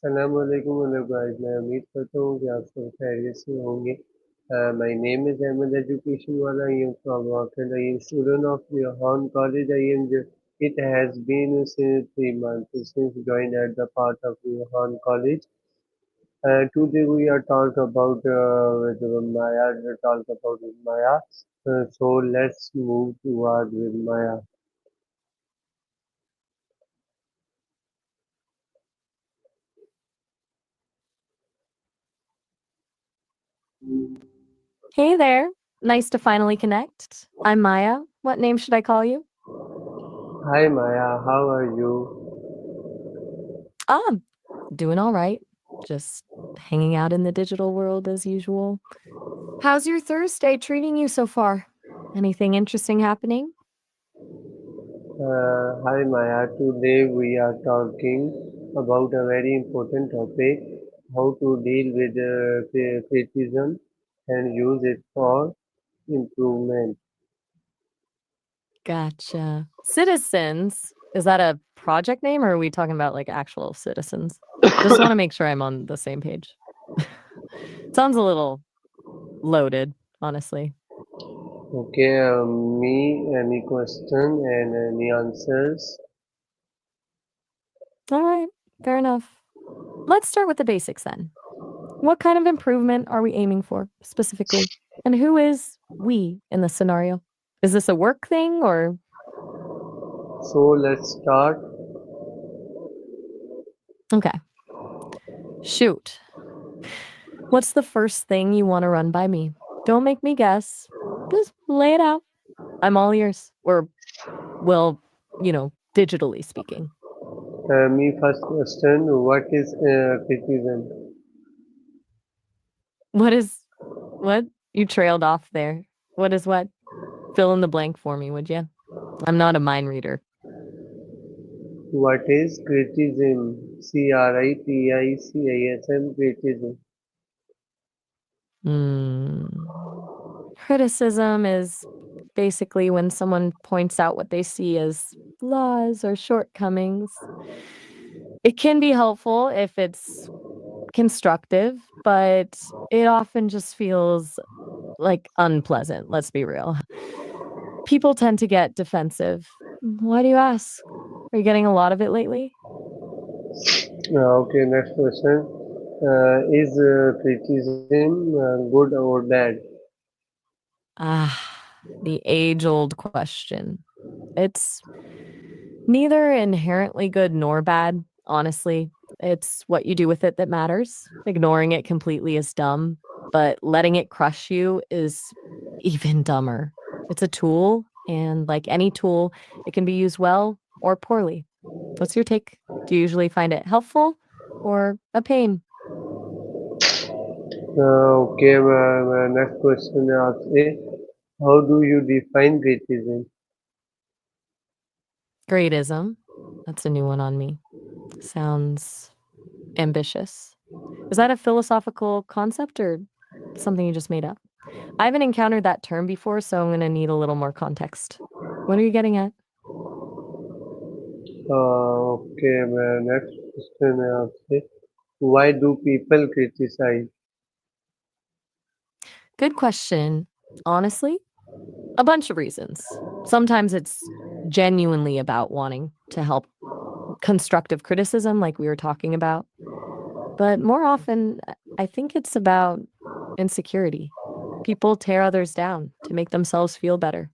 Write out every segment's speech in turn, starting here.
अस्सलाम वालेकुम hello guys मैं उम्मीद करता हूँ कि आप सब खैरियत से होंगे my name is Ahmad education वाला I am from Auckland. I am student of Yohan College. It has been since 3 months since joined at the part of Yohan College. Today we are talk about with Maya. Talk about with Maya. So let's move toward with Maya. Hey there. Nice to finally connect. I'm Maya. What name should I call you? Hi Maya, how are you? Ah, doing all right. Just hanging out in the digital world as usual. How's your Thursday treating you so far? Anything interesting happening? Hi Maya, today we are talking about a very important topic, how to deal with criticism and use it for improvement. Gotcha. Citizens? Is that a project name or are we talking about like actual citizens? Just want to make sure I'm on the same page. Sounds a little loaded, honestly. Okay, me, any question and any answers? All right, fair enough. Let's start with the basics then. What kind of improvement are we aiming for specifically? And who is we in this scenario? Is this a work thing or So let's start. okay? Shoot. What's the first thing you want to run by me? Don't make me guess. Just lay it out. I'm all ears. Or, well, digitally speaking. Me first question, what is criticism? What is what? You trailed off there. What is what? Fill in the blank for me, would you? I'm not a mind reader. What is criticism? Criticism, criticism. Hmm. Criticism is basically when someone points out what they see as flaws or shortcomings. It can be helpful if it's constructive, but it often just feels like unpleasant. Let's be real. People tend to get defensive. Why do you ask? Are you getting a lot of it lately? Okay, next question. Is criticism good or bad? Ah, the age old question. It's neither inherently good nor bad, honestly. It's what you do with it that matters. Ignoring it completely is dumb, but letting it crush you is even dumber. It's a tool, and like any tool, it can be used well or poorly. What's your take? Do you usually find it helpful or a pain? Okay, next question है आपसे. How do you define criticism? Greatism. That's a new one on me. Sounds ambitious. Is that a philosophical concept or something you just made up? I haven't encountered that term before, so I'm going to need a little more context. What are you getting at? Okay, next question है आपसे. Why do people criticize? Good question. Honestly, a bunch of reasons. Sometimes it's genuinely about wanting to help constructive criticism, like we were talking about. But more often, I think it's about insecurity. People tear others down to make themselves feel better,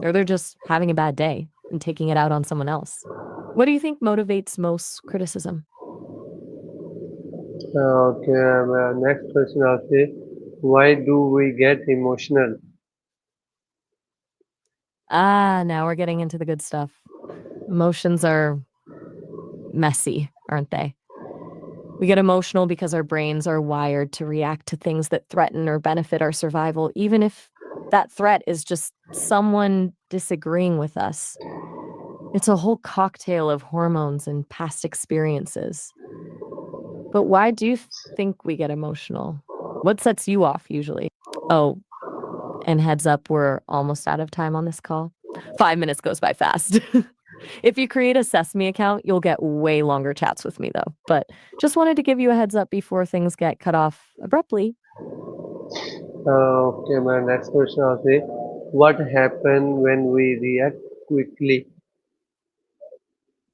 or they're just having a bad day and taking it out on someone else. What do you think motivates most criticism? Okay, next question आपसे. Why do we get emotional? Ah, now we're getting into the good stuff. Emotions are messy, aren't they? We get emotional because our brains are wired to react to things that threaten or benefit our survival, even if that threat is just someone disagreeing with us. It's a whole cocktail of hormones and past experiences. But why do you think we get emotional? What sets you off usually? Oh, and heads up, we're almost out of time on this call. 5 minutes goes by fast. If you create a Sesame account, you'll get way longer chats with me though. But just wanted to give you a heads up before things get cut off abruptly. Okay, my next question I'll say, what happened when we react quickly?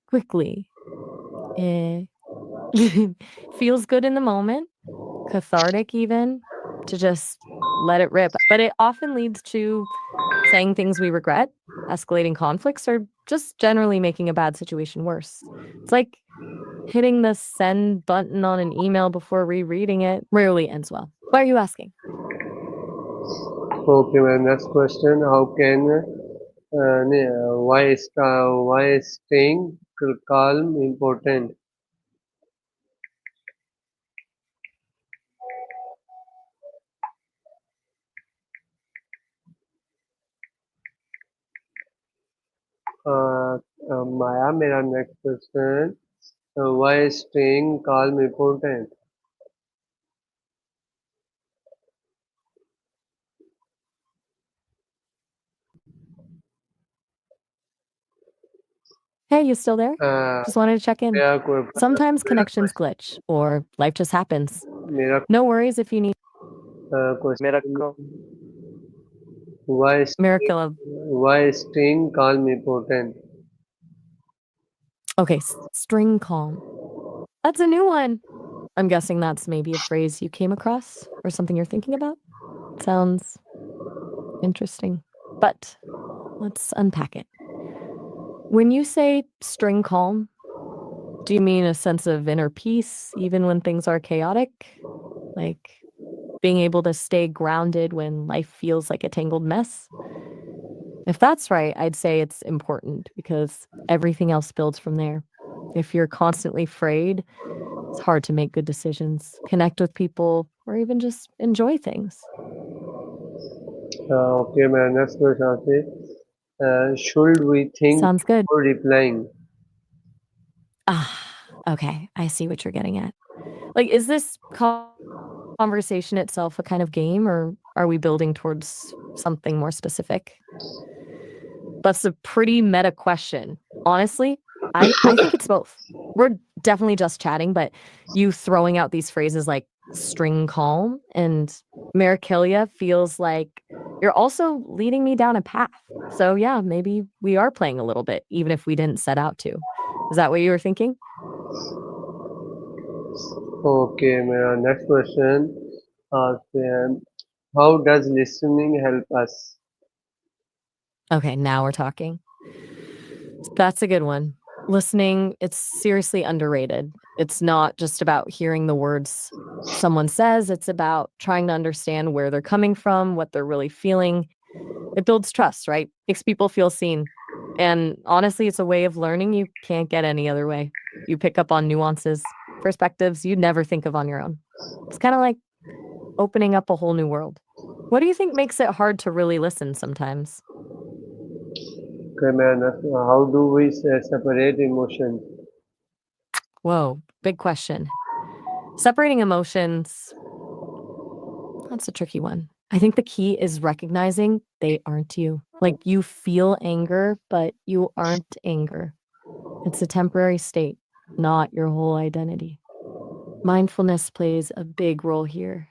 Quickly. Eh. Feels good in the moment, cathartic even, to just let it rip. But it often leads to saying things we regret, escalating conflicts, or just generally making a bad situation worse. It's like hitting the send button on an email before rereading it rarely ends well. Why are you asking? Okay, my next question, how can why is staying calm important? Uh, Maya, मेरा next question, why is staying calm important? Hey, you still there? Uh, Just wanted to check in. मेरा कोई Sometimes मेरा connections glitch or life just happens. मेरा No worries if you need question, miracle. why Miracle. why is staying calm important? Okay, string calm. That's a new one. I'm guessing that's maybe a phrase you came across or something you're thinking about. Sounds interesting. But let's unpack it. When you say string calm, do you mean a sense of inner peace even when things are chaotic? Like being able to stay grounded when life feels like a tangled mess? If that's right, I'd say it's important because everything else builds from there. If you're constantly afraid, it's hard to make good decisions, connect with people, or even just enjoy things. Okay, my next question I'll say, should we think Sounds good. before replying? Ah, okay. I see what you're getting at. Like, is this conversation itself a kind of game, or are we building towards something more specific? That's a pretty meta question. Honestly, I think it's both. We're definitely just chatting, but you throwing out these phrases like string calm and Marikilia feels like you're also leading me down a path. So yeah, maybe we are playing a little bit, even if we didn't set out to. Is that what you were thinking? Okay, my next question asks, how does listening help us? Okay, now we're talking. That's a good one. Listening, it's seriously underrated. It's not just about hearing the words someone says, it's about trying to understand where they're coming from, what they're really feeling. It builds trust, right? Makes people feel seen. And honestly, it's a way of learning you can't get any other way. You pick up on nuances, perspectives you'd never think of on your own. It's kind of like opening up a whole new world. What do you think makes it hard to really listen sometimes? Okay, my next, how do we separate emotions? Whoa, big question. Separating emotions, that's a tricky one. I think the key is recognizing they aren't you. Like you feel anger, but you aren't anger. It's a temporary state, not your whole identity. Mindfulness plays a big role here.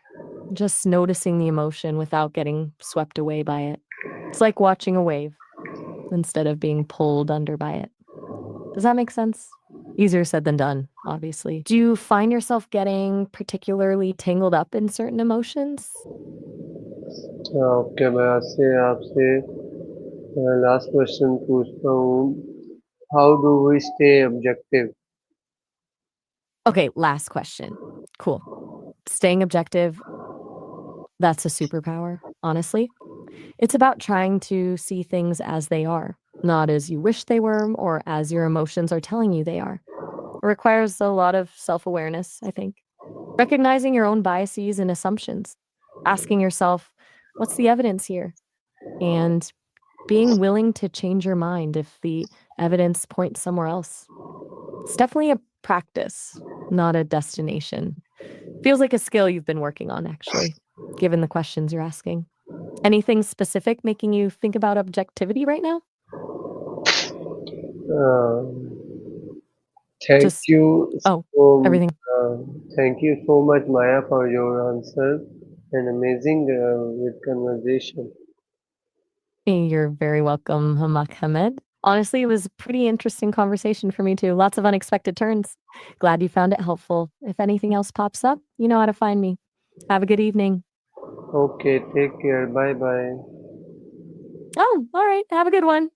Just noticing the emotion without getting swept away by it. It's like watching a wave instead of being pulled under by it. Does that make sense? Easier said than done, obviously. Do you find yourself getting particularly tangled up in certain emotions? Okay, मैं आपसे last question पूछता हूँ, how do we stay objective? Okay, last question. Cool. Staying objective, that's a superpower, honestly. It's about trying to see things as they are, not as you wish they were or as your emotions are telling you they are. It requires a lot of self awareness, I think. Recognizing your own biases and assumptions, asking yourself, what's the evidence here? And being willing to change your mind if the evidence points somewhere else. It's definitely a practice, not a destination. Feels like a skill you've been working on, actually, given the questions you're asking. Anything specific making you think about objectivity right now? Um, thank Just you oh, so everything. uh, thank you so much, Maya, for your answer and amazing with conversation. You're very welcome, Hamed. Honestly, it was a pretty interesting conversation for me too. Lots of unexpected turns. Glad you found it helpful. If anything else pops up, you know how to find me. Have a good evening. Okay, take care. Bye bye. Oh, all right. Have a good one.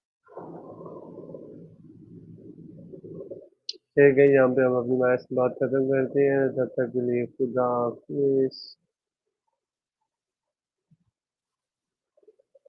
ठीक है, यहाँ पे हम अपनी match बात खत्म करते हैं, तब तक के लिए खुदा हाफिज।